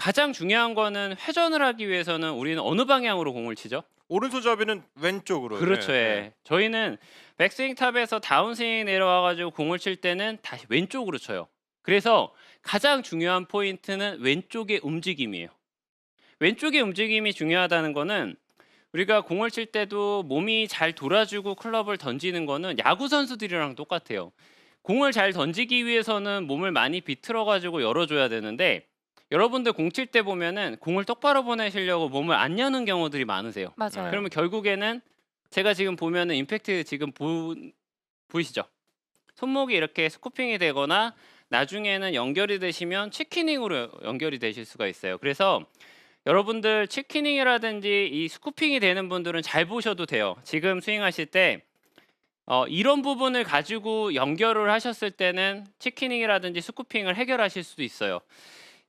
가장 중요한 거는 회전을 하기 위해서는 우리는 어느 방향으로 공을 치죠? 오른손잡이는 왼쪽으로. 그렇죠. 네, 예. 저희는 백스윙 탑에서 다운스윙이 내려와 가지고 공을 칠 때는 다시 왼쪽으로 쳐요. 그래서 가장 중요한 포인트는 왼쪽의 움직임이에요. 왼쪽의 움직임이 중요하다는 거는 우리가 공을 칠 때도 몸이 잘 돌아주고 클럽을 던지는 거는 야구 선수들이랑 똑같아요. 공을 잘 던지기 위해서는 몸을 많이 비틀어 가지고 열어줘야 되는데 여러분들 공 칠 때 보면은 공을 똑바로 보내시려고 몸을 안 여는 경우들이 많으세요. 네. 그러면 결국에는 제가 지금 보면은 임팩트 지금 보이시죠? 손목이 이렇게 스쿠핑이 되거나 나중에는 연결이 되시면 치키닝으로 연결이 되실 수가 있어요. 그래서 여러분들 치키닝이라든지 이 스쿠핑이 되는 분들은 잘 보셔도 돼요. 지금 스윙하실 때 이런 부분을 가지고 연결을 하셨을 때는 치키닝이라든지 스쿠핑을 해결하실 수도 있어요.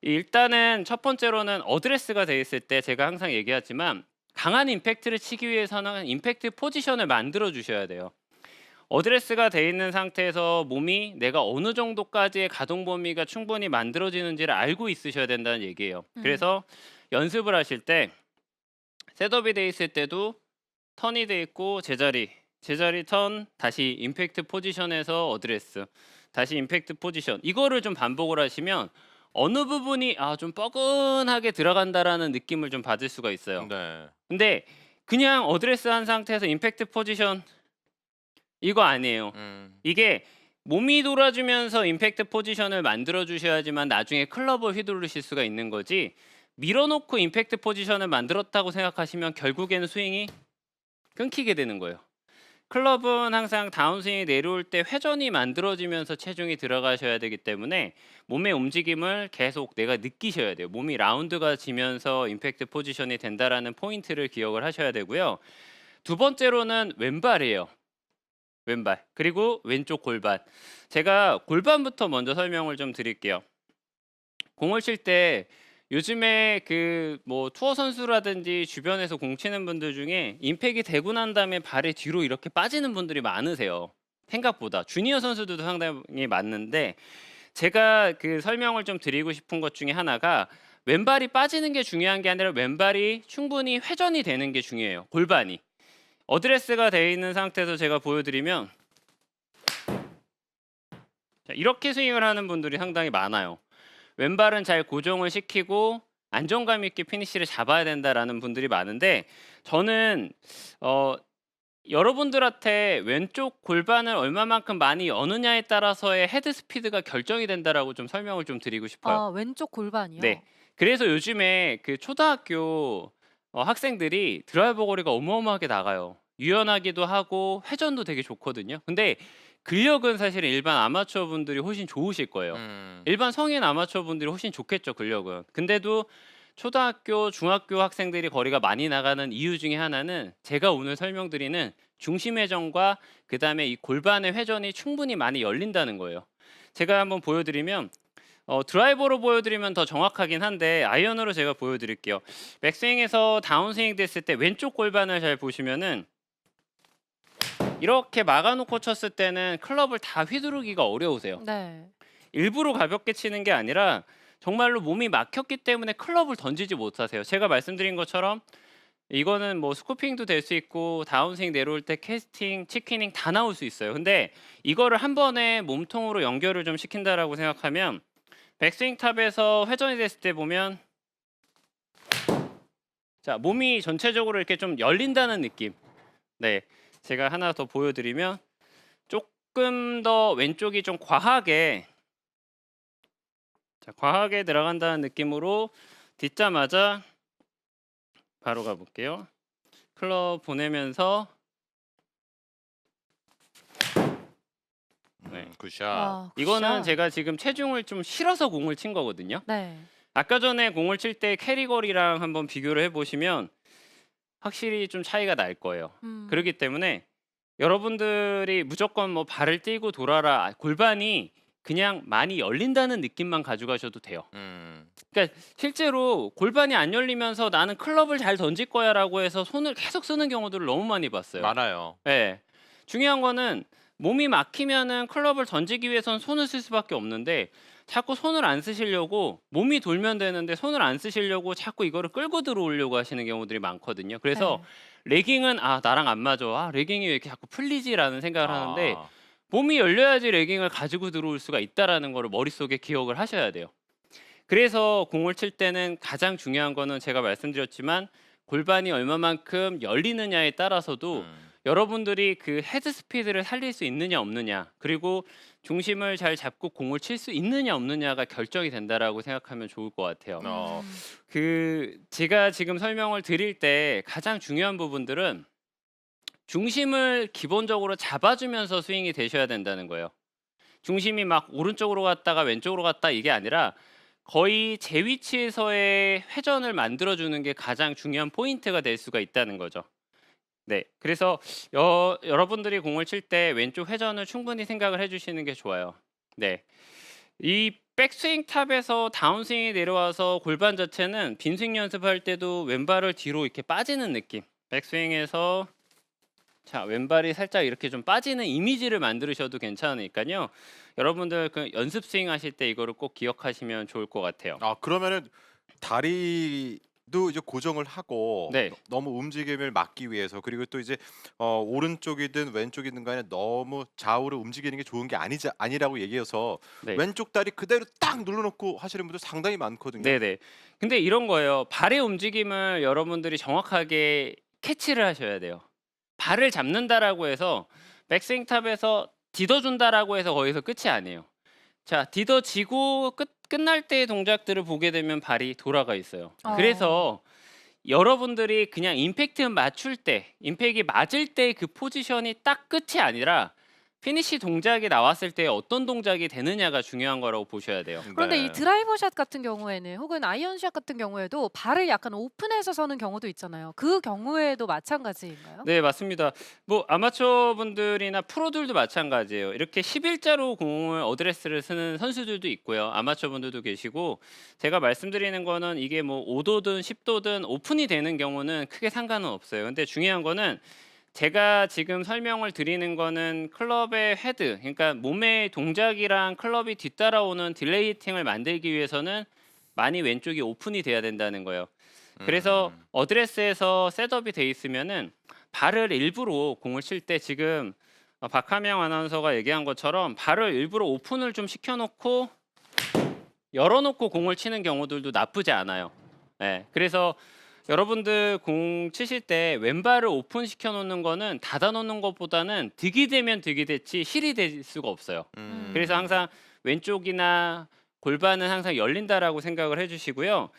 일단은 첫 번째로는 어드레스가 돼 있을 때 제가 항상 얘기하지만 강한 임팩트를 치기 위해서는 임팩트 포지션을 만들어 주셔야 돼요. 어드레스가 돼 있는 상태에서 몸이 내가 어느 정도까지의 가동 범위가 충분히 만들어지는지를 알고 있으셔야 된다는 얘기예요. 그래서 연습을 하실 때 셋업이 돼 있을 때도 턴이 돼 있고 제자리 턴 다시 임팩트 포지션에서 어드레스 다시 임팩트 포지션 이거를 좀 반복을 하시면 어느 부분이 좀 뻐근하게 들어간다라는 느낌을 좀 받을 수가 있어요. 네. 근데 그냥 어드레스 한 상태에서 임팩트 포지션 이거 아니에요. 이게 몸이 돌아주면서 임팩트 포지션을 만들어 주셔야지만 나중에 클럽을 휘두르실 수가 있는 거지 밀어놓고 임팩트 포지션을 만들었다고 생각하시면 결국에는 스윙이 끊기게 되는 거예요. 클럽은 항상 다운스윙이 내려올 때 회전이 만들어지면서 체중이 들어가셔야 되기 때문에 몸의 움직임을 계속 내가 느끼셔야 돼요. 몸이 라운드가 지면서 임팩트 포지션이 된다라는 포인트를 기억을 하셔야 되고요. 두 번째로는 왼발이에요. 왼발. 그리고 왼쪽 골반. 제가 골반부터 먼저 설명을 좀 드릴게요. 공을 칠 때 요즘에 그 뭐 투어 선수라든지 주변에서 공 치는 분들 중에 임팩이 되고 난 다음에 발이 뒤로 이렇게 빠지는 분들이 많으세요. 생각보다. 주니어 선수들도 상당히 많은데 제가 그 설명을 좀 드리고 싶은 것 중에 하나가 왼발이 빠지는 게 중요한 게 아니라 왼발이 충분히 회전이 되는 게 중요해요. 골반이. 어드레스가 되어 있는 상태에서 제가 보여드리면 자, 이렇게 스윙을 하는 분들이 상당히 많아요. 왼발은 잘 고정을 시키고 안정감 있게 피니시를 잡아야 된다라는 분들이 많은데 저는 여러분들한테 왼쪽 골반을 얼마만큼 많이 여느냐에 따라서의 헤드 스피드가 결정이 된다라고 좀 설명을 좀 드리고 싶어요. 왼쪽 골반이요? 네. 그래서 요즘에 그 초등학교 학생들이 드라이버 거리가 어마어마하게 나가요. 유연하기도 하고 회전도 되게 좋거든요. 근데 근력은 사실은 일반 아마추어 분들이 훨씬 좋으실 거예요. 일반 성인 아마추어 분들이 훨씬 좋겠죠, 근력은. 근데도 초등학교, 중학교 학생들이 거리가 많이 나가는 이유 중에 하나는 제가 오늘 설명드리는 중심 회전과 그다음에 이 골반의 회전이 충분히 많이 열린다는 거예요. 제가 한번 보여드리면 드라이버로 보여드리면 더 정확하긴 한데 아이언으로 제가 보여드릴게요. 백스윙에서 다운스윙 됐을 때 왼쪽 골반을 잘 보시면은 이렇게 막아놓고 쳤을 때는 클럽을 다 휘두르기가 어려우세요. 네. 일부러 가볍게 치는 게 아니라 정말로 몸이 막혔기 때문에 클럽을 던지지 못하세요. 제가 말씀드린 것처럼 이거는 뭐 스쿠핑도 될 수 있고 다운스윙 내려올 때 캐스팅, 치키닝 다 나올 수 있어요. 근데 이거를 한 번에 몸통으로 연결을 좀 시킨다라고 생각하면 백스윙 탑에서 회전이 됐을 때 보면 자 몸이 전체적으로 이렇게 좀 열린다는 느낌. 네, 제가 하나 더 보여드리면 조금 더 왼쪽이 좀 과하게 들어간다는 느낌으로 딛자마자 바로 가볼게요. 클럽 보내면서 네. 굿샷. 이거는 굿샷. 제가 지금 체중을 좀 실어서 공을 친 거거든요. 네. 아까 전에 공을 칠 때 캐리 거리랑 한번 비교를 해보시면 확실히 좀 차이가 날 거예요. 그렇기 때문에 여러분들이 무조건 뭐 발을 떼고 돌아라 골반이 그냥 많이 열린다는 느낌만 가져가셔도 돼요. 그러니까 실제로 골반이 안 열리면서 나는 클럽을 잘 던질 거야라고 해서 손을 계속 쓰는 경우들을 너무 많이 봤어요. 많아요. 네. 중요한 거는 몸이 막히면은 클럽을 던지기 위해선 손을 쓸 수밖에 없는데 자꾸 손을 안 쓰시려고 몸이 돌면 되는데 손을 안 쓰시려고 자꾸 이거를 끌고 들어오려고 하시는 경우들이 많거든요. 그래서 네. 레깅은 '아 나랑 안 맞아. 아 레깅이 왜 이렇게 자꾸 풀리지?'라는 생각을 하는데 아. 몸이 열려야지 레깅을 가지고 들어올 수가 있다라는 거를 머릿속에 기억을 하셔야 돼요. 그래서 공을 칠 때는 가장 중요한 거는 제가 말씀드렸지만 골반이 얼마만큼 열리느냐에 따라서도 음. 여러분들이 그 헤드 스피드를 살릴 수 있느냐 없느냐 그리고 중심을 잘 잡고 공을 칠 수 있느냐 없느냐가 결정이 된다라고 생각하면 좋을 것 같아요. 어. 제가 지금 설명을 드릴 때 가장 중요한 부분들은 중심을 기본적으로 잡아주면서 스윙이 되셔야 된다는 거예요. 중심이 막 오른쪽으로 갔다가 왼쪽으로 갔다 이게 아니라 거의 제 위치에서의 회전을 만들어주는 게 가장 중요한 포인트가 될 수가 있다는 거죠. 네, 그래서 여러분들이 공을 칠 때 왼쪽 회전을 충분히 생각을 해주시는 게 좋아요. 네, 이 백스윙 탑에서 다운스윙이 내려와서 골반 자체는 빈스윙 연습할 때도 왼발을 뒤로 이렇게 빠지는 느낌. 백스윙에서 자 왼발이 살짝 이렇게 좀 빠지는 이미지를 만드셔도 괜찮으니까요. 여러분들 그 연습 스윙 하실 때 이거를 꼭 기억하시면 좋을 것 같아요. 아 그러면은 다리도 이제 고정을 하고 네. 너무 움직임을 막기 위해서 그리고 또 이제 오른쪽이든 왼쪽이든 간에 너무 좌우로 움직이는 게 좋은 게 아니라고 얘기해서 네. 왼쪽 다리 그대로 딱 눌러 놓고 하시는 분들 상당히 많거든요. 네네. 근데 이런 거예요. 발의 움직임을 여러분들이 정확하게 캐치를 하셔야 돼요. 발을 잡는다라고 해서 백스윙 탑에서 디뎌준다라고 해서 거기서 끝이 아니에요. 자, 디뎌지고 끝날 때의 동작들을 보게 되면 발이 돌아가 있어요. 그래서 여러분들이 그냥 임팩트 맞출 때, 임팩이 맞을 때 그 포지션이 딱 끝이 아니라 피니시 동작이 나왔을 때 어떤 동작이 되느냐가 중요한 거라고 보셔야 돼요. 그런데 네. 이 드라이버 샷 같은 경우에는 혹은 아이언 샷 같은 경우에도 발을 약간 오픈해서 서는 경우도 있잖아요. 그 경우에도 마찬가지인가요? 네, 맞습니다. 뭐 아마추어 분들이나 프로들도 마찬가지예요. 이렇게 11자로 공을 어드레스를 쓰는 선수들도 있고요. 아마추어 분들도 계시고 제가 말씀드리는 거는 이게 뭐 5도든 10도든 오픈이 되는 경우는 크게 상관은 없어요. 근데 중요한 거는 제가 지금 설명을 드리는 거는 클럽의 헤드, 그러니까 몸의 동작이랑 클럽이 뒤따라오는 딜레이 히팅을 만들기 위해서는 많이 왼쪽이 오픈이 돼야 된다는 거예요. 그래서 어드레스에서 셋업이 돼 있으면은 발을 일부러 공을 칠 때 지금 박하명 아나운서가 얘기한 것처럼 발을 일부러 오픈을 좀 시켜놓고 열어놓고 공을 치는 경우들도 나쁘지 않아요. 네, 그래서 여러분들 공 치실 때 왼발을 오픈 시켜놓는 거는 닫아놓는 것보다는 득이 되면 득이 됐지 실이 될 수가 없어요. 그래서 항상 왼쪽이나 골반은 항상 열린다라고 생각을 해주시고요.